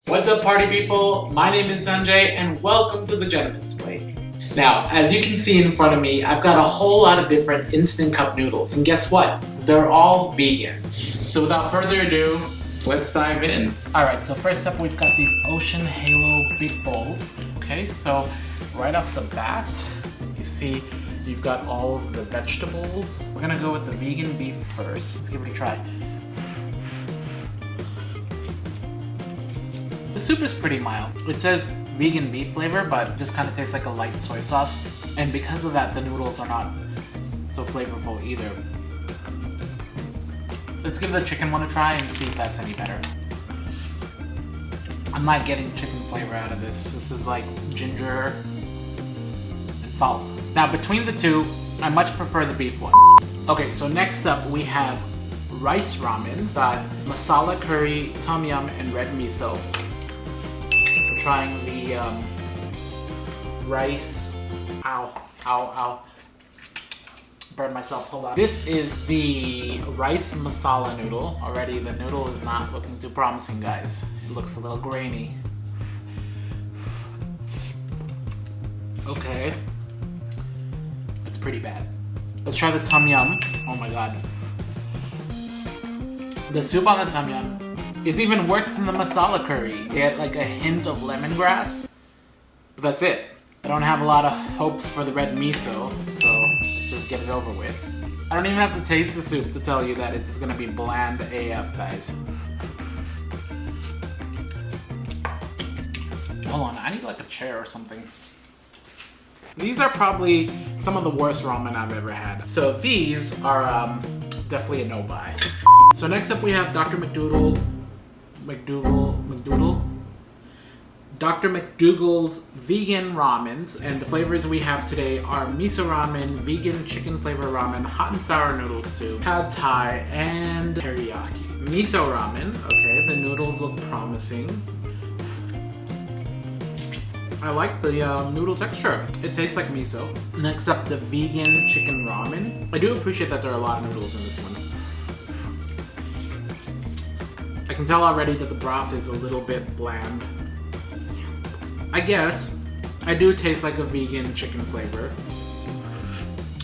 What's up, party people? My name is Sanjay and welcome to the Gentleman's Plate. Now, as you can see in front of me, I've got a whole lot of different instant cup noodles, and guess what? They're all vegan. So without further ado, let's dive in. Alright, so first up we've got these Ocean Halo big bowls. Okay, so right off the bat, you see you've got all of the vegetables. We're gonna go with the vegan beef first. Let's give it a try. The soup is pretty mild. It says vegan beef flavor, but it just kind of tastes like a light soy sauce. And because of that, the noodles are not so flavorful either. Let's give the chicken one a try and see if that's any better. I'm not getting chicken flavor out of this. This is like ginger and salt. Now between the two, I much prefer the beef one. Okay, so next up we have rice ramen. Got masala curry, tom yum, and red miso. Trying the rice. Ow. Burned myself, hold on. This is the rice masala noodle. Already the noodle is not looking too promising, guys. It looks a little grainy. Okay. It's pretty bad. Let's try the tom yum. Oh my god. The soup on the tom yum is even worse than the masala curry. You get like a hint of lemongrass, but that's it. I don't have a lot of hopes for the red miso, so just get it over with. I don't even have to taste the soup to tell you that it's gonna be bland AF, guys. Hold on, I need like a chair or something. These are probably some of the worst ramen I've ever had. So these are definitely a no-buy. So next up we have Dr. McDougall. Dr. McDougall's vegan ramens, and the flavors we have today are miso ramen, vegan chicken flavor ramen, hot and sour noodle soup, pad thai, and teriyaki. Miso ramen, okay, the noodles look promising. I like the noodle texture. It tastes like miso. Next up, the vegan chicken ramen. I do appreciate that there are a lot of noodles in this one. I can tell already that the broth is a little bit bland. I guess I do taste like a vegan chicken flavor.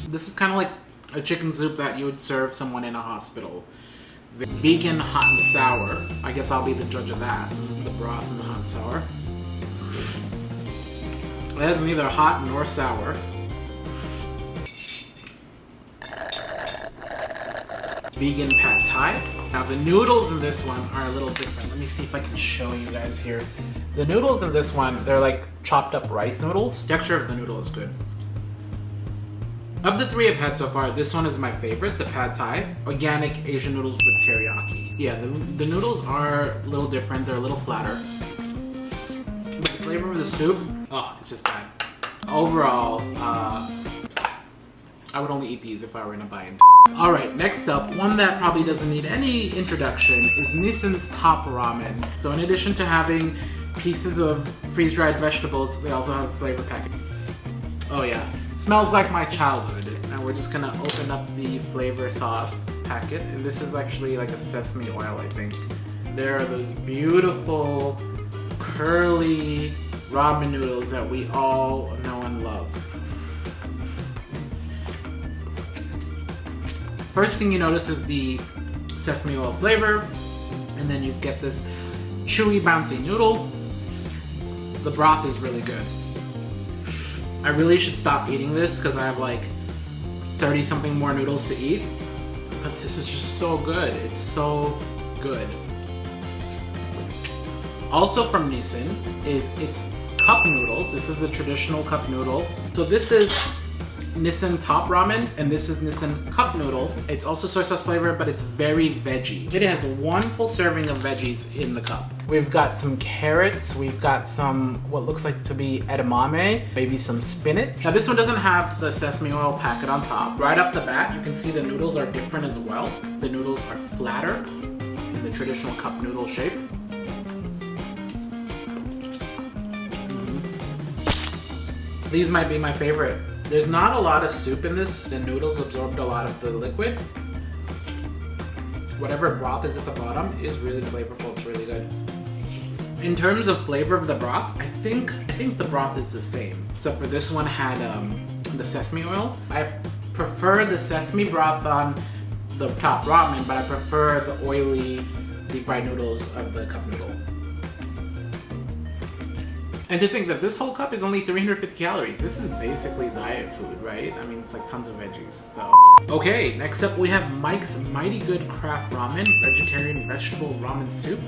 This is kind of like a chicken soup that you would serve someone in a hospital. Vegan hot and sour. I guess I'll be the judge of that. The broth and the hot and sour. That's neither hot nor sour. Vegan pad thai. Now the noodles in this one are a little different. Let me see if I can show you guys here. The noodles in this one, they're like chopped up rice noodles. The texture of the noodle is good. Of the three I've had so far, this one is my favorite, the pad thai. Organic Asian noodles with teriyaki. Yeah, the noodles are a little different. They're a little flatter. But the flavor of the soup, oh, it's just bad. Overall, I would only eat these if I were in a bind. Alright, next up, one that probably doesn't need any introduction is Nissin's top ramen. So in addition to having pieces of freeze-dried vegetables, they also have a flavor packet. Oh yeah, it smells like my childhood. And we're just gonna open up the flavor sauce packet. And this is actually like a sesame oil, I think. There are those beautiful, curly ramen noodles that we all know and love. First thing you notice is the sesame oil flavor, and then you get this chewy, bouncy noodle. The broth is really good. I really should stop eating this because I have like 30 something more noodles to eat, but this is just so good. It's so good. Also from Neeson is its cup noodles. This is the traditional cup noodle. So this is Nissin top ramen, and this is Nissin cup noodle. It's also soy sauce flavor, but it's very veggie. It has one full serving of veggies in the cup. We've got some carrots, we've got some what looks like to be edamame, maybe some spinach. Now this one doesn't have the sesame oil packet on top. Right off the bat, you can see the noodles are different as well. The noodles are flatter in the traditional cup noodle shape. These might be my favorite. There's not a lot of soup in this. The noodles absorbed a lot of the liquid. Whatever broth is at the bottom is really flavorful. It's really good. In terms of flavor of the broth, I think the broth is the same. Except for this one had the sesame oil. I prefer the sesame broth on the top ramen, but I prefer the oily deep fried noodles of the cup noodle. And to think that this whole cup is only 350 calories. This is basically diet food, right? I mean, it's like tons of veggies, so. Okay, next up we have Mike's Mighty Good Craft Ramen, vegetarian vegetable ramen soup.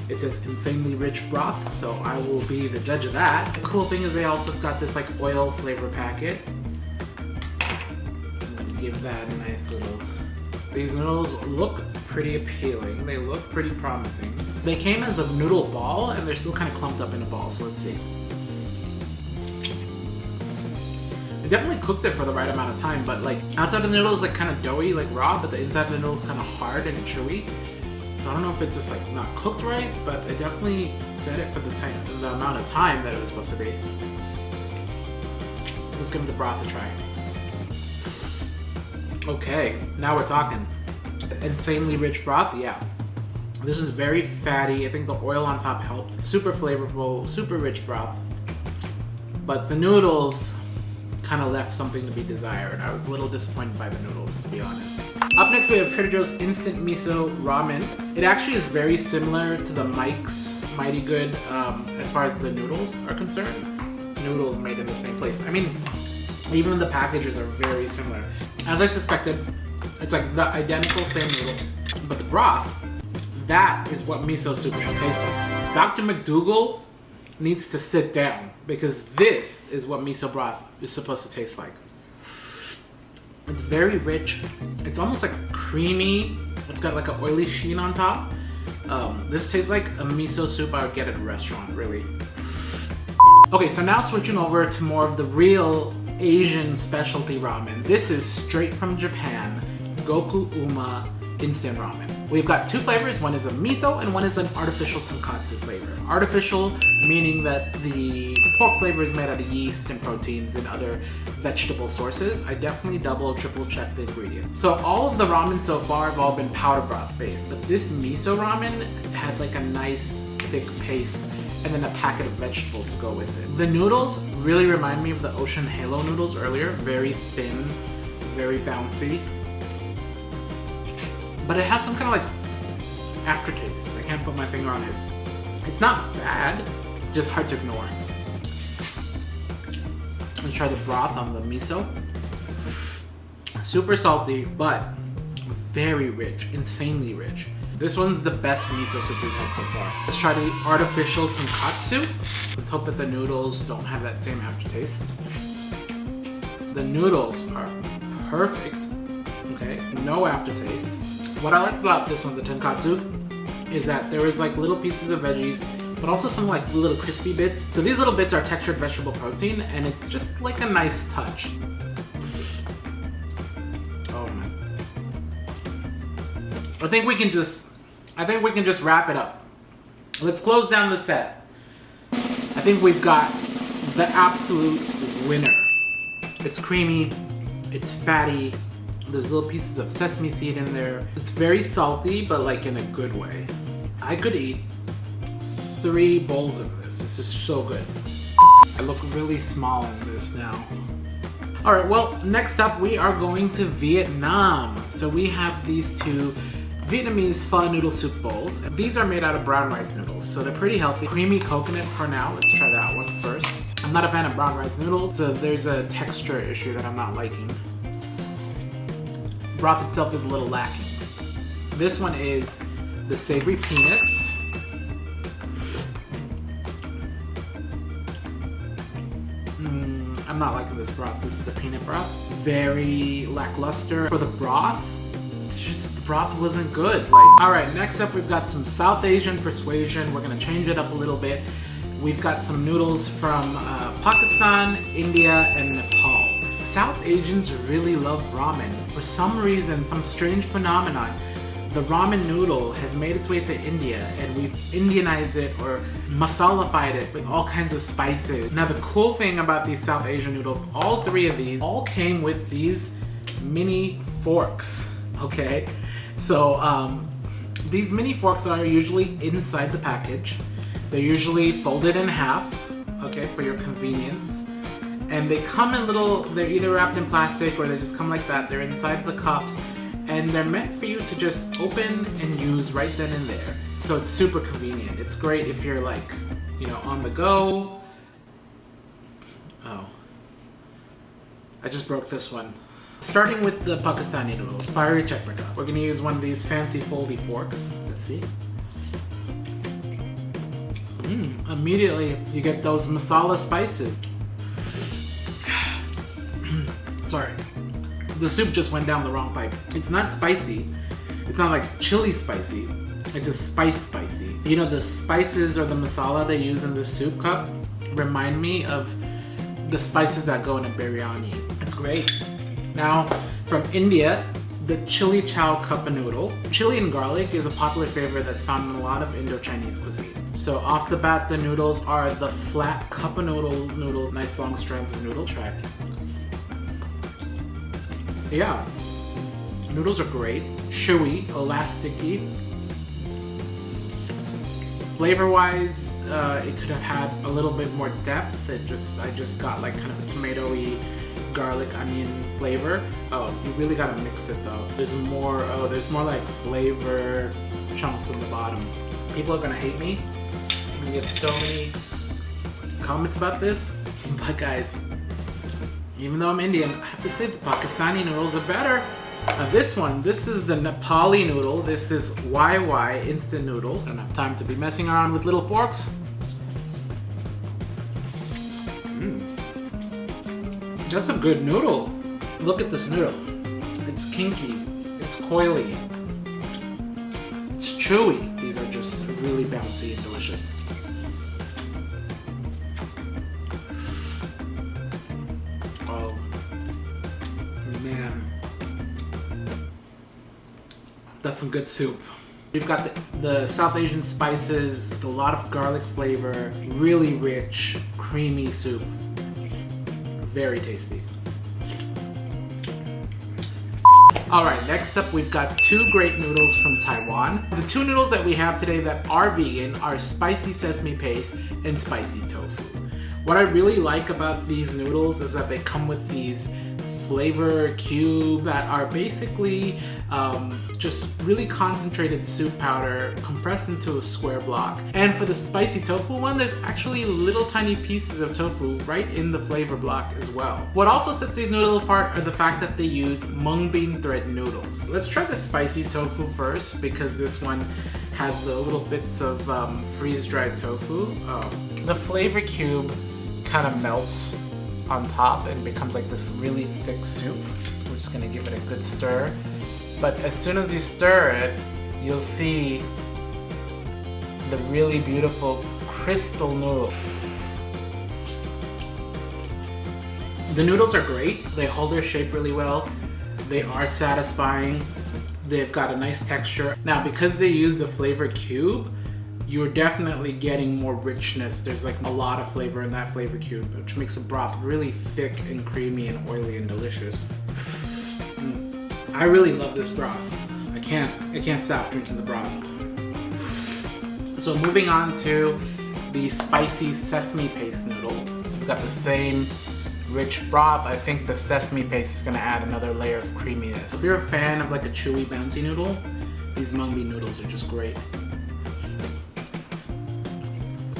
It says insanely rich broth, so I will be the judge of that. The cool thing is they also got this like oil flavor packet. Give that a nice little... These noodles look pretty appealing. They look pretty promising. They came as a noodle ball and they're still kind of clumped up in a ball, so let's see. I definitely cooked it for the right amount of time, but like outside of the noodle is like kind of doughy, like raw, but the inside of the noodle is kind of hard and chewy. So I don't know if it's just like not cooked right, but I definitely set it for the amount of time that it was supposed to be. Let's give the broth a try. Okay, now we're talking. Insanely rich broth, yeah. This is very fatty. I think the oil on top helped. Super flavorful, super rich broth. But the noodles kind of left something to be desired. I was a little disappointed by the noodles, to be honest. Up next we have Trader Joe's Instant Miso Ramen. It actually is very similar to the Mike's Mighty Good as far as the noodles are concerned. Noodles made in the same place. I mean, even the packages are very similar. As I suspected, it's like the identical same noodle, but the broth, that is what miso soup should taste like. Dr. McDougall needs to sit down because this is what miso broth is supposed to taste like. It's very rich. It's almost like creamy. It's got like an oily sheen on top. This tastes like a miso soup I would get at a restaurant, really. Okay, so now switching over to more of the real Asian specialty ramen. This is straight from Japan, Goku Ouma instant ramen. We've got two flavors. One is a miso and one is an artificial tonkatsu flavor. Artificial meaning that the pork flavor is made out of yeast and proteins and other vegetable sources. I definitely double, triple check the ingredients. So all of the ramen so far have all been powder broth based, but this miso ramen had like a nice thick paste and then a packet of vegetables to go with it. The noodles really remind me of the Ocean Halo noodles earlier. Very thin, very bouncy. But it has some kind of like aftertaste. I can't put my finger on it. It's not bad, just hard to ignore. Let's try the broth on the miso. Super salty, but very rich, insanely rich. This one's the best miso soup we've had so far. Let's try the artificial tonkatsu. Let's hope that the noodles don't have that same aftertaste. The noodles are perfect, okay? No aftertaste. What I like about this one, the tonkatsu, is that there is like little pieces of veggies, but also some like little crispy bits. So these little bits are textured vegetable protein, and it's just like a nice touch. Oh man. I think we can just wrap it up. Let's close down the set. I think we've got the absolute winner. It's creamy, it's fatty, there's little pieces of sesame seed in there. It's very salty, but like in a good way. I could eat 3 bowls of this. This is so good. I look really small in this now. All right, well, next up we are going to Vietnam. So we have these two Vietnamese Pho noodle soup bowls. These are made out of brown rice noodles, so they're pretty healthy. Creamy coconut for now. Let's try that one first. I'm not a fan of brown rice noodles, so there's a texture issue that I'm not liking. Broth itself is a little lacking. This one is the savory peanuts. I'm not liking this broth. This is the peanut broth. Very lackluster. For the broth, it's just the broth wasn't good. All right, next up we've got some South Asian persuasion. We're gonna change it up a little bit. We've got some noodles from Pakistan, India, and Nepal. South Asians really love ramen. For some reason, some strange phenomenon, the ramen noodle has made its way to India and we've Indianized it or masalafied it with all kinds of spices. Now the cool thing about these South Asian noodles, all 3 of these all came with these mini forks, okay? So these mini forks are usually inside the package. They're usually folded in half, okay, for your convenience. And they come in they're either wrapped in plastic or they just come like that. They're inside the cups and they're meant for you to just open and use right then and there. So it's super convenient. It's great if you're like, you know, on the go. Oh, I just broke this one. Starting with the Pakistani noodles, fiery chutney. We're gonna use one of these fancy foldy forks. Let's see. Immediately you get those masala spices. Sorry, the soup just went down the wrong pipe. It's not spicy. It's not like chili spicy. It's just spicy. You know, the spices or the masala they use in the soup cup remind me of the spices that go in a biryani. It's great. Now, from India, the chili chow cup noodle. Chili and garlic is a popular flavor that's found in a lot of Indo-Chinese cuisine. So off the bat, the noodles are the flat cup noodles, nice long strands of noodle. Try. Yeah, noodles are great, chewy, elasticy. Flavor-wise, it could have had a little bit more depth. I just got like kind of a tomatoey, garlic, onion flavor. Oh, you really gotta mix it though. There's more like flavor chunks in the bottom. People are gonna hate me. I'm gonna get so many comments about this, but guys, even though I'm Indian, I have to say the Pakistani noodles are better. This is the Nepali noodle. This is YY instant noodle. I don't have time to be messing around with little forks. That's a good noodle. Look at this noodle. It's kinky. It's coily. It's chewy. These are just really bouncy and delicious. Oh, man. That's some good soup. We've got the South Asian spices, a lot of garlic flavor, really rich, creamy soup. Very tasty. Alright, next up we've got two great noodles from Taiwan. The two noodles that we have today that are vegan are spicy sesame paste and spicy tofu. What I really like about these noodles is that they come with these flavor cubes that are basically just really concentrated soup powder compressed into a square block. And for the spicy tofu one, there's actually little tiny pieces of tofu right in the flavor block as well. What also sets these noodles apart are the fact that they use mung bean thread noodles. Let's try the spicy tofu first because this one has the little bits of freeze-dried tofu. The flavor cube kind of melts on top and becomes like this really thick soup. We're just gonna give it a good stir. But as soon as you stir it, you'll see the really beautiful crystal noodle. The noodles are great. They hold their shape really well. They are satisfying. They've got a nice texture. Now, because they use the flavor cube, you're definitely getting more richness. There's like a lot of flavor in that flavor cube, which makes the broth really thick and creamy and oily and delicious. I really love this broth. I can't stop drinking the broth. So moving on to the spicy sesame paste noodle. We've got the same rich broth. I think the sesame paste is gonna add another layer of creaminess. If you're a fan of like a chewy, bouncy noodle, these mung bean noodles are just great.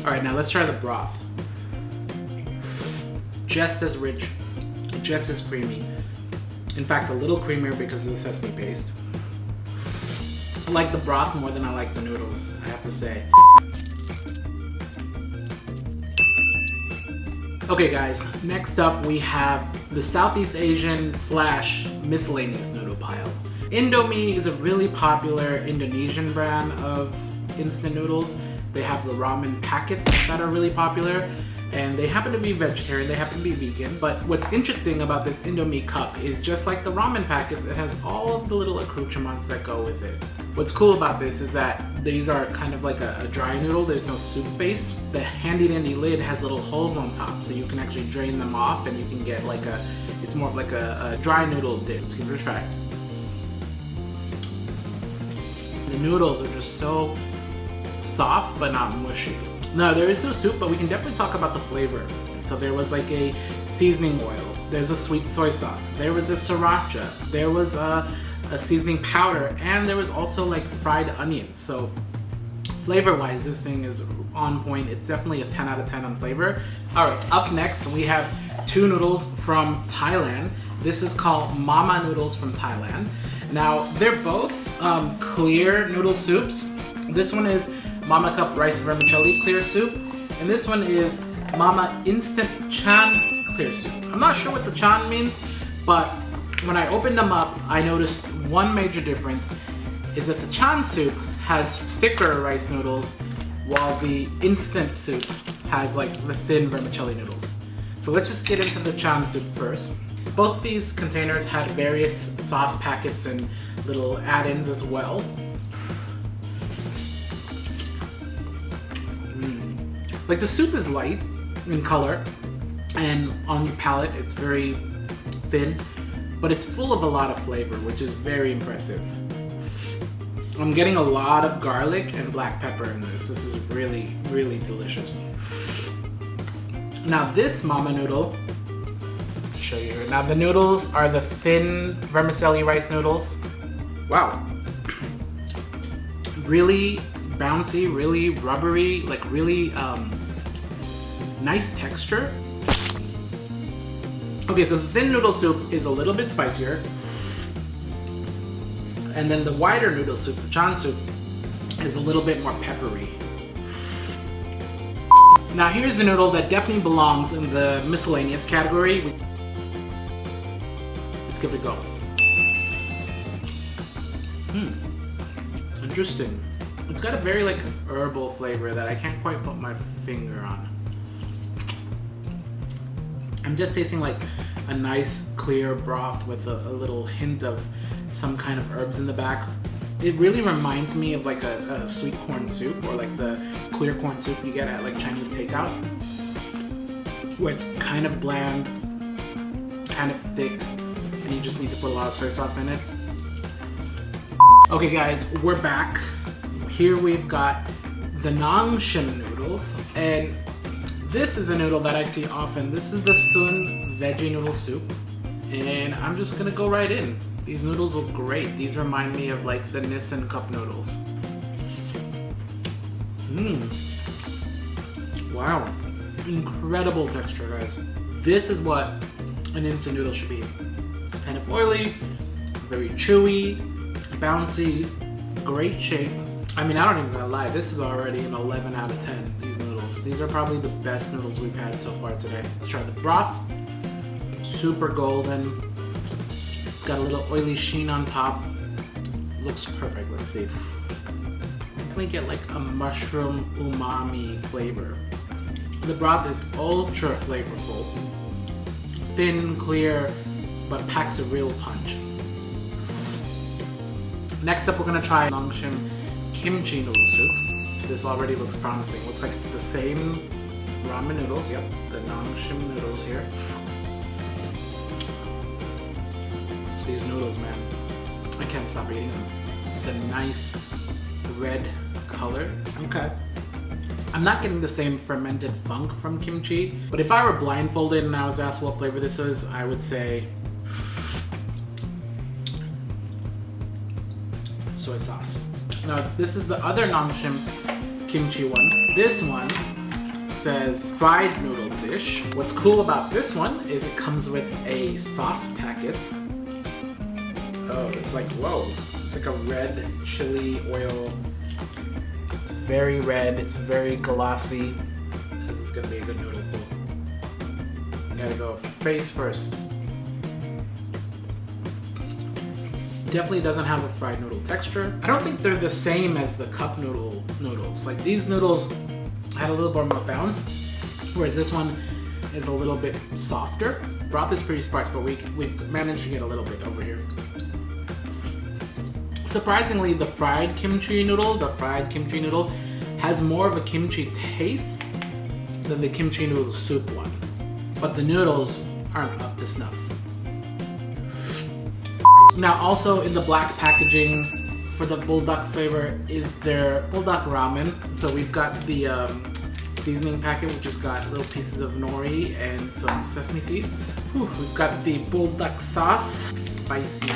All right, now let's try the broth. Just as rich, just as creamy. In fact, a little creamier because of the sesame paste. I like the broth more than I like the noodles, I have to say. Okay guys, next up we have the Southeast Asian / miscellaneous noodle pile. Indomie is a really popular Indonesian brand of instant noodles. They have the ramen packets that are really popular, and they happen to be vegetarian, they happen to be vegan. But what's interesting about this Indomie cup is just like the ramen packets, it has all of the little accoutrements that go with it. What's cool about this is that these are kind of like a dry noodle, there's no soup base. The handy dandy lid has little holes on top, so you can actually drain them off and you can get like it's more of like a dry noodle dish. So give it a try. The noodles are just so soft but not mushy. No, there is no soup, but we can definitely talk about the flavor. So there was like a seasoning oil, there's a sweet soy sauce, there was a sriracha, there was a seasoning powder, and there was also like fried onions. So flavor-wise, this thing is on point. It's definitely a 10 out of 10 on flavor. All right, up next we have two noodles from Thailand. This is called Mama Noodles from Thailand. Now, they're both clear noodle soups. This one is Mama Cup Rice Vermicelli Clear Soup, and this one is Mama Instant Chan Clear Soup. I'm not sure what the chan means, but when I opened them up, I noticed one major difference is that the chan soup has thicker rice noodles, while the instant soup has like the thin vermicelli noodles. So let's just get into the chan soup first. Both these containers had various sauce packets and little add-ins as well. Like the soup is light in color, and on your palate it's very thin, but it's full of a lot of flavor, which is very impressive. I'm getting a lot of garlic and black pepper in this. This is really, really delicious. Now this Mama Noodle, I'll show you here. Now the noodles are the thin vermicelli rice noodles. Wow. Really bouncy, really rubbery, like really nice texture. Okay, so the thin noodle soup is a little bit spicier. And then the wider noodle soup, the chan soup, is a little bit more peppery. Now here's a noodle that definitely belongs in the miscellaneous category. Let's give it a go. Interesting. It's got a very like herbal flavor that I can't quite put my finger on. I'm just tasting like a nice clear broth with a little hint of some kind of herbs in the back. It really reminds me of like a sweet corn soup, or like the clear corn soup you get at like Chinese takeout, where it's kind of bland, kind of thick, and you just need to put a lot of soy sauce in it. Okay guys, we're back. Here we've got the Nanshan noodles, and this is a noodle that I see often. This is the Sun veggie noodle soup, and I'm just gonna go right in. These noodles look great. These remind me of like the Nissin cup noodles. Wow, incredible texture, guys. This is what an instant noodle should be. Kind of oily, very chewy, bouncy, great shape. I mean, I don't even gonna lie, this is already an 11 out of 10, these noodles. These are probably the best noodles we've had so far today. Let's try the broth. Super golden. It's got a little oily sheen on top. Looks perfect, let's see. Definitely get like a mushroom umami flavor. The broth is ultra flavorful. Thin, clear, but packs a real punch. Next up, we're gonna try Nanshan Kimchi noodle soup. This already looks promising. Looks like it's the same ramen noodles. Yep, the Nanshan noodles here. These noodles, man, I can't stop eating them. It's a nice red color. Okay. I'm not getting the same fermented funk from kimchi, but if I were blindfolded and I was asked what flavor this is, I would say soy sauce. Now, this is the other Nanshan kimchi one. This one says fried noodle dish. What's cool about this one is it comes with a sauce packet. Oh, it's like, whoa. It's like a red chili oil. It's very red, it's very glossy. This is gonna be a good noodle bowl. You gotta go face first. Definitely doesn't have a fried noodle texture. I don't think they're the same as the cup noodles. Like these noodles had a little bit more bounce, whereas this one is a little bit softer. Broth is pretty sparse, but we've managed to get a little bit over here. Surprisingly, the fried kimchi noodle has more of a kimchi taste than the kimchi noodle soup one. But the noodles aren't up to snuff. Now also in the black packaging for the bulldog flavor is their bulldog ramen. So we've got the seasoning packet, which has got little pieces of nori and some sesame seeds. Whew. We've got the bulldog sauce, spicy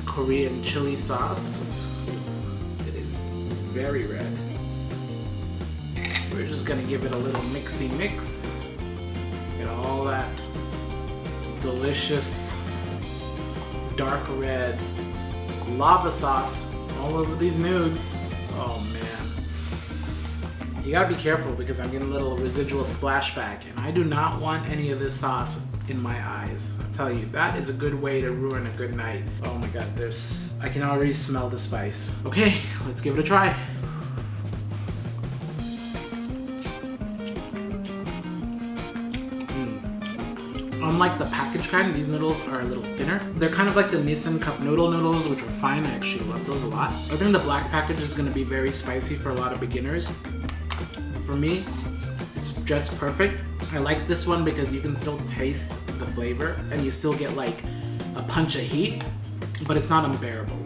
Korean chili sauce. It is very red. We're just gonna give it a little mixy mix. Get all that delicious dark red lava sauce all over these nudes. Oh man. You gotta be careful because I'm getting a little residual splashback and I do not want any of this sauce in my eyes. I'll tell you, that is a good way to ruin a good night. Oh my god, I can already smell the spice. Okay, let's give it a try. Unlike the packaged kind, these noodles are a little thinner. They're kind of like the Nissin Cup Noodles, which are fine. I actually love those a lot. I think the black package is going to be very spicy for a lot of beginners. For me, it's just perfect. I like this one because you can still taste the flavor and you still get like a punch of heat, but it's not unbearable.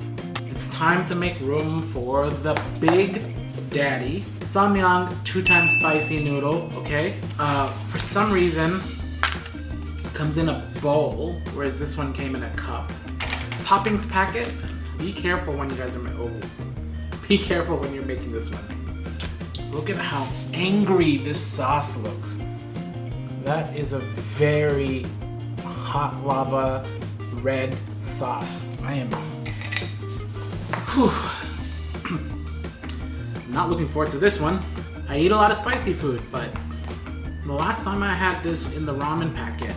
It's time to make room for the Big Daddy Samyang 2x spicy noodle, okay? For some reason, comes in a bowl, whereas this one came in a cup. Toppings packet. Be careful when you guys are be careful when you're making this one. Look at how angry this sauce looks. That is a very hot lava red sauce. I am I'm not looking forward to this one. I eat a lot of spicy food, but the last time I had this in the ramen packet,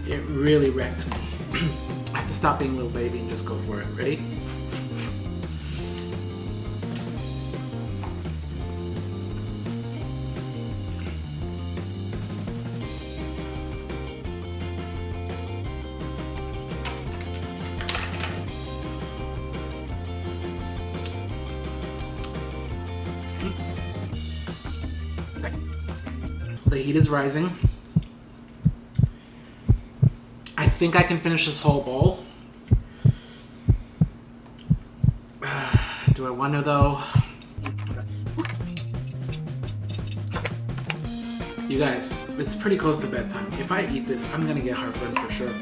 it really wrecked me. I have to stop being a little baby and just go for it. Ready? The heat is rising. I think I can finish this whole bowl. Do I want to though? You guys, it's pretty close to bedtime. If I eat this, I'm gonna get heartburn for sure.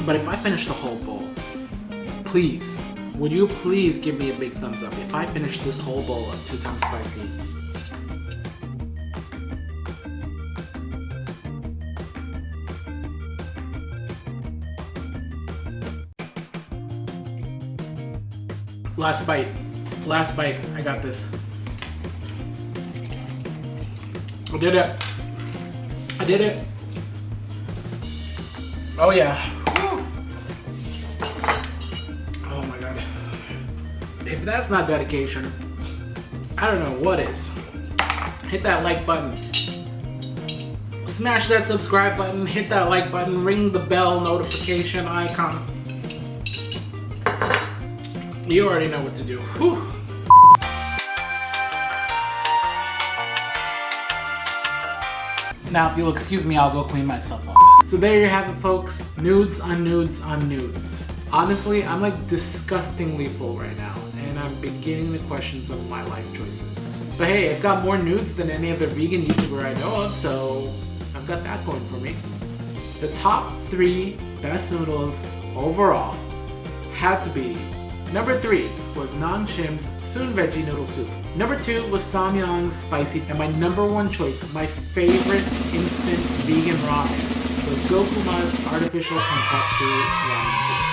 But if I finish the whole bowl, please, would you please give me a big thumbs up if I finish this whole bowl of 2x spicy? Last bite. Last bite. I got this. I did it. I did it. Oh yeah. Oh my god. If that's not dedication, I don't know what is. Hit that like button. Smash that subscribe button. Hit that like button. Ring the bell notification icon. You already know what to do. Whew. Now, if you'll excuse me, I'll go clean myself up. So there you have it, folks. Nudes on nudes on nudes. Honestly, I'm like disgustingly full right now, and I'm beginning to question some of my life choices. But hey, I've got more nudes than any other vegan YouTuber I know of, so I've got that going for me. The top 3 best noodles overall had to be: number 3 was Nanshan's Soon Veggie Noodle Soup. Number 2 was Samyang's Spicy. And my number 1 choice, my favorite instant vegan ramen, was Goku Ouma's Artificial Tonkatsu Ramen Soup.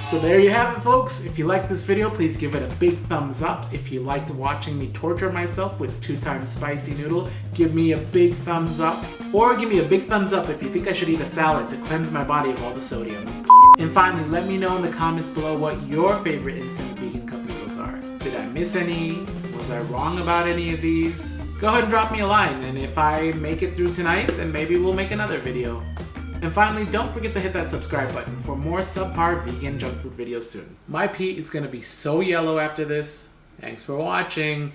So there you have it, folks. If you liked this video, please give it a big thumbs up. If you liked watching me torture myself with 2x spicy noodle, give me a big thumbs up. Or give me a big thumbs up if you think I should eat a salad to cleanse my body of all the sodium. And finally, let me know in the comments below what your favorite instant vegan cup noodles are. Did I miss any? Was I wrong about any of these? Go ahead and drop me a line, and if I make it through tonight, then maybe we'll make another video. And finally, don't forget to hit that subscribe button for more subpar vegan junk food videos soon. My pee is gonna be so yellow after this. Thanks for watching.